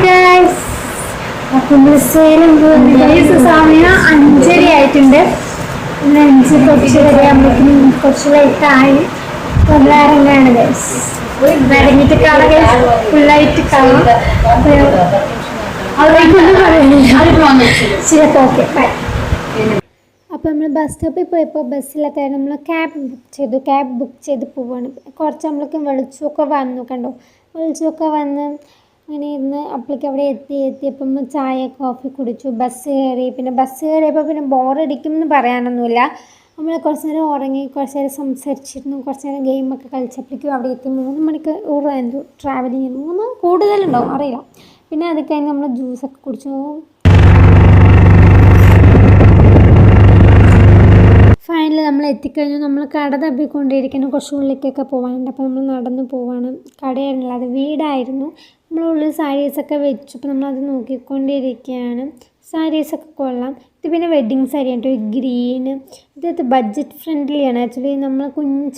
Guys, അപ്പം സേലം സമയം 5:30 ആയിട്ടുണ്ട്. 5 കുറച്ച് വരെയാകുമ്പോഴേക്കും കുറച്ച് ലൈറ്റായി ഇറങ്ങാണ് ഗൈസ്. ഇറങ്ങിയിട്ട് കാണാം ഗൈസ്, ഫുള്ളായിട്ട് കാണാം. അവിടേക്കൊന്നും പറയുന്നില്ല. ശരി, ഓക്കെ, ബൈ. അപ്പോൾ നമ്മൾ ബസ് സ്റ്റോപ്പിൽ പോയപ്പോൾ ബസ്സില്ലാത്ത നമ്മൾ ക്യാബ് ബുക്ക് ചെയ്ത് പോവാണ്. കുറച്ച് നമ്മൾക്ക് വെളിച്ചമൊക്കെ വന്നു, കണ്ടോ, വെളിച്ചമൊക്കെ വന്ന് അങ്ങനെ ഇരുന്ന് അപ്പോഴേക്കും അവിടെ എത്തിയപ്പം ചായ കോഫി കുടിച്ചു. ബസ് കയറിയപ്പോൾ പിന്നെ ബോറടിക്കും എന്ന് പറയാനൊന്നുമില്ല. നമ്മൾ കുറച്ച് നേരം ഉറങ്ങി, കുറച്ച് നേരം സംസാരിച്ചിരുന്നു, കുറച്ച് നേരം ഗെയിമൊക്കെ കളിച്ചപ്പോഴേക്കും അവിടെ എത്തി. 3 മണിക്കൂർ എന്തോ ട്രാവലിങ്, 3 കൂടുതലുണ്ടാവും, അറിയില്ല. പിന്നെ അത് കഴിഞ്ഞ് നമ്മൾ ജ്യൂസൊക്കെ കുടിച്ചു. ഫൈനലി നമ്മൾ എത്തിക്കഴിഞ്ഞു. നമ്മൾ കട തപ്പിക്കൊണ്ടിരിക്കുന്നു, കുറച്ച് ഉള്ളിലേക്കൊക്കെ പോകാനുണ്ട്. അപ്പോൾ നമ്മൾ നടന്ന് പോവാണ്. കടയായിരുന്നില്ല, അത് വീടായിരുന്നു. നമ്മൾ ഉള്ളിൽ സാരീസൊക്കെ വെച്ചു. അപ്പോൾ നമ്മളത് നോക്കിക്കൊണ്ടിരിക്കുകയാണ്. സാരീസൊക്കെ കൊള്ളാം. ഇത് പിന്നെ വെഡ്ഡിങ് സാരി കേട്ടോ, ഗ്രീന്. ഇത് ബഡ്ജറ്റ് ഫ്രണ്ട്ലിയാണ് ആക്ച്വലി. നമ്മൾ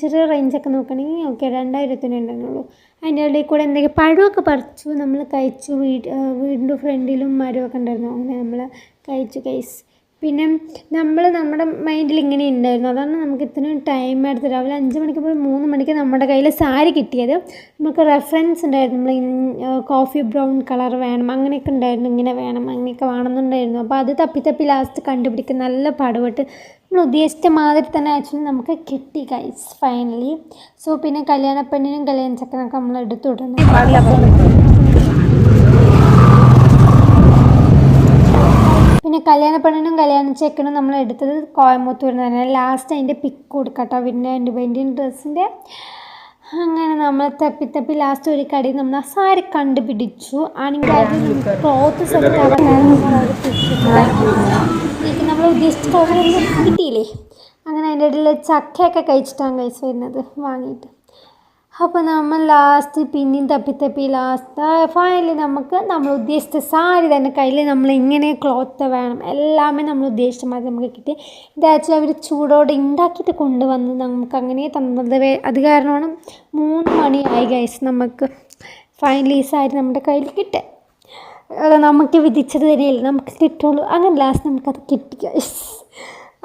ചെറിയ റേഞ്ചൊക്കെ നോക്കുകയാണെങ്കിൽ ഓക്കെ, 2000 ഉള്ളൂ. അതിൻ്റെ ഇടയിൽ കൂടെ എന്തെങ്കിലും പഴമൊക്കെ പറിച്ചു, നമ്മൾ കഴിച്ചു. വീടിൻ്റെ ഫ്രണ്ടിലും മരമൊക്കെ ഉണ്ടായിരുന്നു, അങ്ങനെ നമ്മൾ കഴിച്ചു ഗൈസ്. പിന്നെ നമ്മുടെ മൈൻഡിൽ ഇങ്ങനെ ഉണ്ടായിരുന്നു, അതാണ് നമുക്ക് ഇത്രയും ടൈം എടുത്ത് രാവിലെ 5 മണിക്ക് പോയി 3 മണിക്ക് നമ്മുടെ കയ്യിൽ സാരി കിട്ടിയത്. നമുക്ക് റെഫറൻസ് ഉണ്ടായിരുന്നു, നമ്മൾ കോഫി ബ്രൗൺ കളർ വേണം, അങ്ങനെയൊക്കെ ഉണ്ടായിരുന്നു, ഇങ്ങനെ വേണം, അങ്ങനെയൊക്കെ വേണമെന്നുണ്ടായിരുന്നു. അപ്പോൾ അത് തപ്പി ലാസ്റ്റ് കണ്ടുപിടിക്കുക നല്ല പാടുപെട്ട് നമ്മൾ ഉദ്ദേശിച്ച മാതിരി തന്നെ ആക്ച്വലി നമുക്ക് കിട്ടി ഗൈസ് ഫൈനലി. സോ പിന്നെ കല്യാണപ്പെണ്ണിനും കല്യാണ ചെക്കനൊക്കെ നമ്മൾ എടുത്തു വിടുന്നു. പിന്നെ കല്യാണപ്പെണ്ണിനും കല്യാണ ചെക്കനും നമ്മൾ എടുത്തത് കോയമ്പത്തൂരിൽ നിന്ന് തന്നെ. ലാസ്റ്റ് അതിൻ്റെ പിക്ക് കൊടുക്കട്ടോ, പിന്നെ ഇന്ത്യൻ ഡ്രസ്സിൻ്റെ. അങ്ങനെ നമ്മൾ തപ്പി ലാസ്റ്റ് ഒരു കടയിൽ നമ്മൾ ആ സാരി കണ്ടുപിടിച്ചു. ആണെങ്കിൽ അത് ക്ലോത്ത് സെറ്റ് നമ്മൾ ഉദ്ദേശിച്ച കളറൊന്നും കിട്ടിയില്ലേ. അങ്ങനെ അതിൻ്റെ ഇടയിൽ ചക്കയൊക്കെ കഴിച്ചിട്ടാണ് കഴിച്ച് വരുന്നത് വാങ്ങിയിട്ട്. അപ്പോൾ നമ്മൾ ലാസ്റ്റ് പിന്നെയും തപ്പി ലാസ്റ്റ് ഫൈനലി നമ്മൾ ഉദ്ദേശിച്ച സാരി തന്നെ കയ്യിൽ, നമ്മൾ ഇങ്ങനെ ക്ലോത്ത് വേണം, എല്ലാമേ നമ്മൾ ഉദ്ദേശിച്ച മാതിരി നമുക്ക് കിട്ടി. ഇത് ആക്ച്വലി അവർ ചൂടോടെ ഉണ്ടാക്കിയിട്ട് കൊണ്ടുവന്ന് നമുക്ക് അങ്ങനെ തന്നത്. അത് കാരണമാണ് 3 മണിയായി ഗൈസ് നമുക്ക് ഫൈനലി ഈ സാരി നമ്മുടെ കയ്യിൽ കിട്ടുക. അത് നമുക്ക് വിധിച്ചത് തന്നെയല്ലേ നമുക്ക് കിട്ടുള്ളൂ. അങ്ങനെ ലാസ്റ്റ് നമുക്കത് കിട്ടി ഗൈസ്.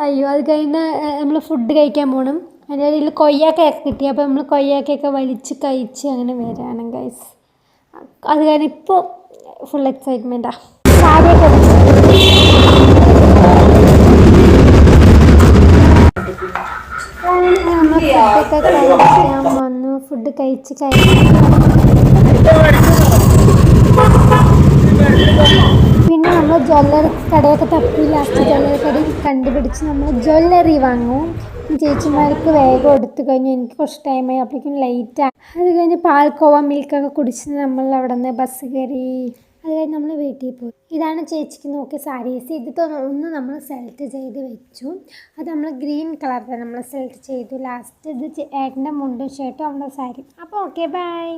അയ്യോ, അത് കഴിഞ്ഞ് നമ്മൾ ഫുഡ് കഴിക്കാൻ പോകണം. അതിൻ്റെ ഇടയിൽ കൊയ്യാക്കയൊക്കെ കിട്ടി. അപ്പോൾ നമ്മൾ കൊയ്യാക്കയൊക്കെ വലിച്ച് കഴിച്ച് അങ്ങനെ വരാണ് ഗൈസ്. അത് കാരണം ഇപ്പോൾ ഫുൾ എക്സൈറ്റ്മെൻറ്റാണ്. സാരിയൊക്കെ നമ്മൾ ഫുഡൊക്കെ കഴിക്കാൻ വന്നു. ഫുഡ് കഴിച്ച് പിന്നെ നമ്മൾ ജ്വല്ലറി കടയൊക്കെ തപ്പി ലാസ്റ്റ് ജ്വല്ലറി കടയിൽ കണ്ടുപിടിച്ച് നമ്മൾ ജ്വല്ലറി വാങ്ങും. ചേച്ചിമാർക്ക് വേഗം എടുത്തു കഴിഞ്ഞു. എനിക്ക് കുറച്ച് ടൈമായി, അപ്പോഴേക്കും ലേറ്റായി. അത് കഴിഞ്ഞ് പാൽക്കോവ മിൽക്കൊക്കെ കുടിച്ച് നമ്മൾ അവിടെ നിന്ന് ബസ് കയറി. അത് കഴിഞ്ഞ് നമ്മൾ വീട്ടിൽ പോയി. ഇതാണ് ചേച്ചിക്ക് നോക്കിയ സാരീസ്. ഒന്ന് നമ്മൾ സെലക്ട് ചെയ്ത് വെച്ചു. അത് നമ്മൾ ഗ്രീൻ കളർ നമ്മൾ സെലക്ട് ചെയ്തു. ലാസ്റ്റ് ഇത് ഏട്ടൻ്റെ മുണ്ടും ഷർട്ടും അവളുടെ സാരി. അപ്പോൾ ഓക്കെ, ബൈ.